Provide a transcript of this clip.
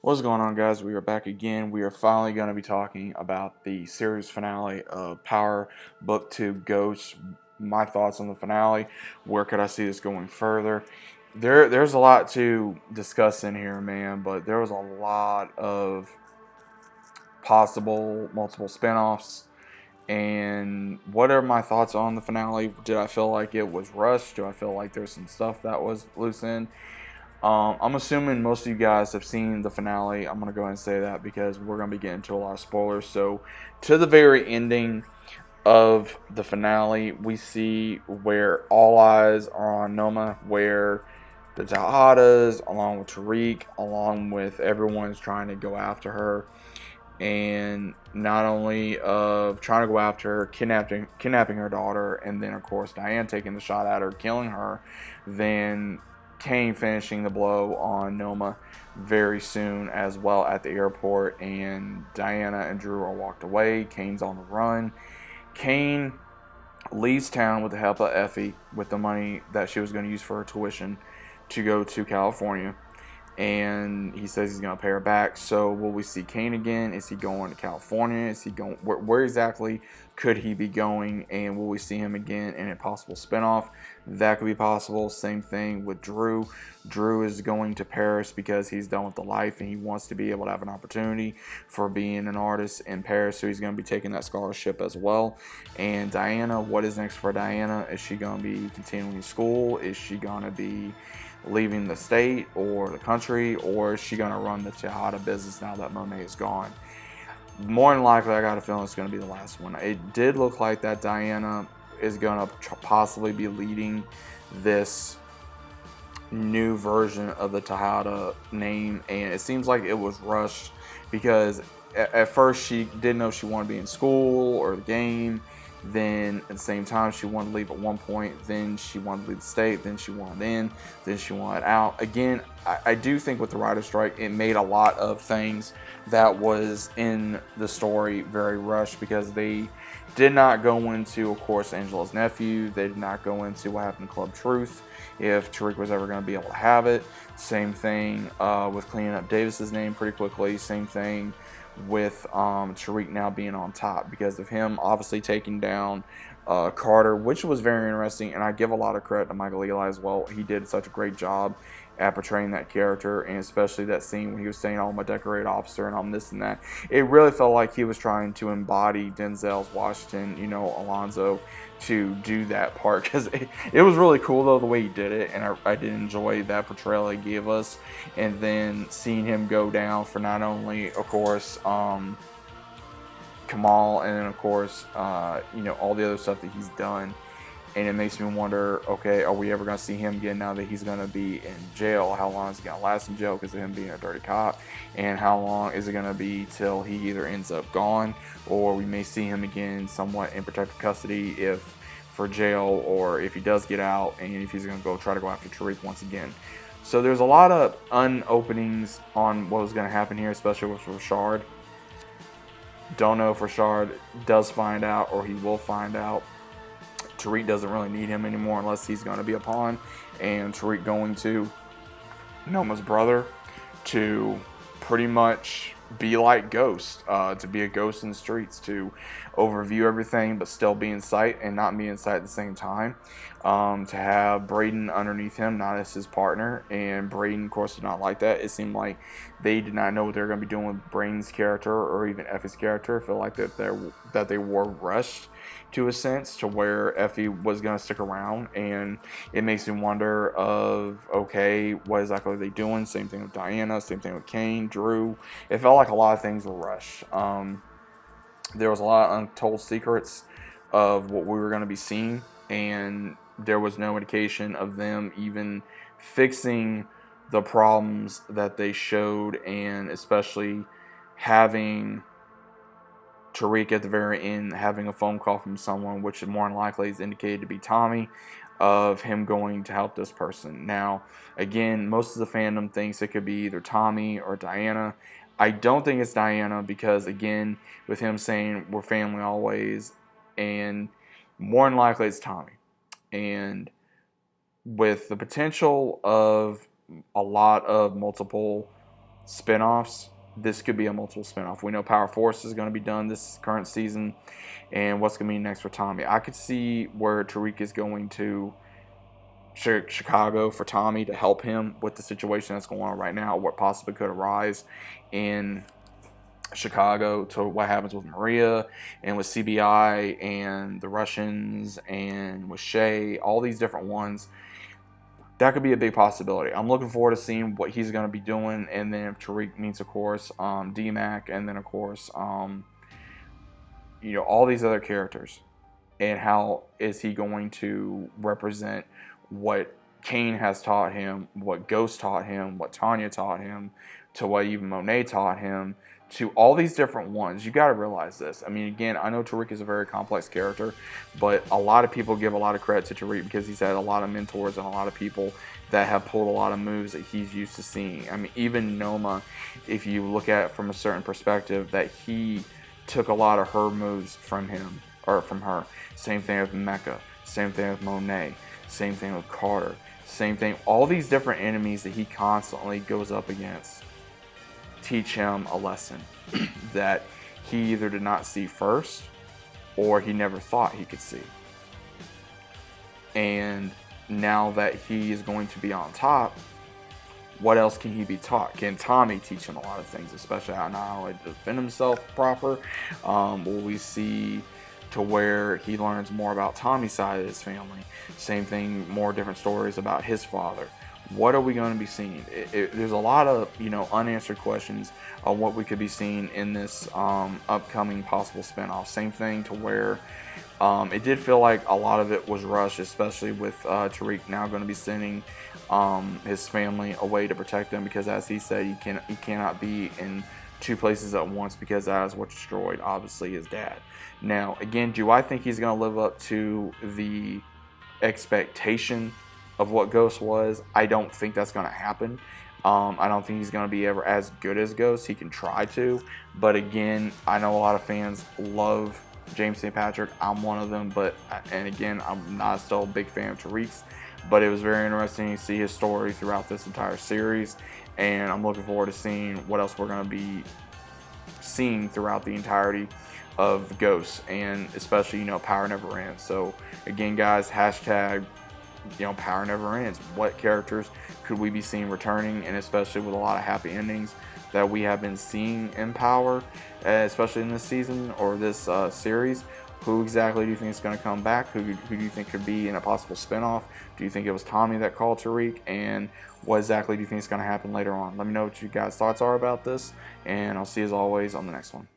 What's going on, guys? We are back again. We are finally going to be talking about the series finale of Power Book 2 Ghosts. My thoughts on the finale. Where could I see this going further? There's a lot to discuss in here, man, but there was a lot of possible multiple spinoffs. And what are my thoughts on the finale? Did I feel like it was rushed? Do I feel like there's some stuff that was loose in? I'm assuming most of you guys have seen the finale. I'm going to go ahead and say that because we're going to be getting into a lot of spoilers. So, to the very ending of the finale, we see where all eyes are on Noma, where the Tahadas, along with Tariq, along with everyone's trying to go after her. And not only of trying to go after her, kidnapping her daughter, and then, of course, Diane taking the shot at her, killing her, then Kane finishing the blow on Noma very soon as well at the airport, and Diana and Drew are walked away. Kane's on the run. Kane leaves town with the help of Effie with the money that she was going to use for her tuition to go to California. And he says he's going to pay her back. So will we see Kane again? Is he going to California? Is he going where exactly could he be going? And will we see him again in a possible spinoff? That could be possible. Same thing with Drew. Drew is going to Paris because he's done with the life and he wants to be able to have an opportunity for being an artist in Paris. So he's going to be taking that scholarship as well. And Diana, what is next for Diana? Is she going to be continuing school? Is she going to be leaving the state or the country, or is she going to run the Tejada business now that Monet is gone? More than likely, I got a feeling it's going to be the last one. It did look like that Diana is going to possibly be leading this new version of the Tejada name, and it seems like it was rushed because at first she didn't know if she wanted to be in school or the game. Then at the same time, she wanted to leave at one point. Then she wanted to leave the state. Then she wanted in. Then she wanted out. Again, I do think with the writer's strike, it made a lot of things that was in the story very rushed because they did not go into, of course, Angela's nephew. They did not go into what happened to Club Truth, if Tariq was ever going to be able to have it. Same thing with cleaning up Davis's name pretty quickly. Same thing with Tariq now being on top because of him obviously taking down Carter, which was very interesting, and I give a lot of credit to Michael Eli as well. He did such a great job at portraying that character, and especially that scene when he was saying, "Oh, I'm a decorated officer and I'm this and that." It really felt like he was trying to embody Denzel's Washington, Alonzo, to do that part because it was really cool though the way he did it, and I did enjoy that portrayal he gave us. And then seeing him go down for not only, of course, Kamal, and then of course, all the other stuff that he's done. And it makes me wonder, okay, are we ever going to see him again now that he's going to be in jail? How long is he going to last in jail because of him being a dirty cop? And how long is it going to be till he either ends up gone, or we may see him again somewhat in protective custody if for jail, or if he does get out and if he's going to try to go after Tariq once again. So there's a lot of unopenings on what was going to happen here, especially with Rashard. Don't know if Rashard does find out or he will find out. Tariq doesn't really need him anymore unless he's going to be a pawn, and Tariq going to Noma's brother to pretty much be like Ghost, to be a ghost in the streets, to overview everything but still be in sight and not be in sight at the same time. To have Braden underneath him, not as his partner, and Braden, of course, did not like that. It seemed like they did not know what they were going to be doing with Braden's character or even Effie's character. I feel like that they were rushed to a sense to where Effie was going to stick around, and it makes me wonder of, okay, what exactly are they doing? Same thing with Diana, same thing with Kane, Drew. It felt like a lot of things were rushed. There was a lot of untold secrets of what we were going to be seeing, and there was no indication of them even fixing the problems that they showed, and especially having Tariq at the very end having a phone call from someone, which more than likely is indicated to be Tommy, of him going to help this person. Now, again, most of the fandom thinks it could be either Tommy or Diana. I don't think it's Diana because, again, with him saying we're family always, and more than likely it's Tommy. And with the potential of a lot of multiple spinoffs, this could be a multiple spinoff. We know Power Force is going to be done this current season, and what's going to be next for Tommy. I could see where Tariq is going to Chicago for Tommy to help him with the situation that's going on right now, what possibly could arise in Chicago, to what happens with Maria and with CBI and the Russians and with Shay, all these different ones. That could be a big possibility. I'm looking forward to seeing what he's going to be doing. And then if Tariq meets, of course, D-Mac, and then, of course, all these other characters. And how is he going to represent what Kane has taught him, what Ghost taught him, what Tanya taught him, to what even Monet taught him, to all these different ones. You got to realize this. I mean, again, I know Tariq is a very complex character, but a lot of people give a lot of credit to Tariq because he's had a lot of mentors and a lot of people that have pulled a lot of moves that he's used to seeing. I mean, even Noma, if you look at it from a certain perspective, that he took a lot of her moves from him, or from her. Same thing with Mecca. Same thing with Monet. Same thing with Carter. Same thing. All these different enemies that he constantly goes up against teach him a lesson that he either did not see first or he never thought he could see. And now that he is going to be on top, what else can he be taught? Can Tommy teach him a lot of things, especially how not to defend himself proper? Will we see to where he learns more about Tommy's side of his family? Same thing, more different stories about his father. What are we going to be seeing? There's a lot of unanswered questions on what we could be seeing in this upcoming possible spinoff. Same thing to where it did feel like a lot of it was rushed, especially with Tariq now going to be sending his family away to protect them, because as he said, he cannot be in two places at once, because that is what destroyed, obviously, his dad. Now, again, do I think he's going to live up to the expectation of what Ghost was? I don't think that's going to happen. I don't think he's going to be ever as good as Ghost. He can try to, but again, I know a lot of fans love James St. Patrick. I'm one of them, and again, I'm not still a big fan of Tariq's, but it was very interesting to see his story throughout this entire series, and I'm looking forward to seeing what else we're going to be seeing throughout the entirety of Ghosts, and especially, Power Never Ends. So again, guys, hashtag Power Never Ends. What characters could we be seeing returning, and especially with a lot of happy endings that we have been seeing in Power, especially in this season or this series? Who exactly do you think is going to come back? Who do you think could be in a possible spinoff? Do you think it was Tommy that called Tariq? And what exactly do you think is going to happen later on? Let me know what you guys' thoughts are about this, and I'll see you as always on the next one.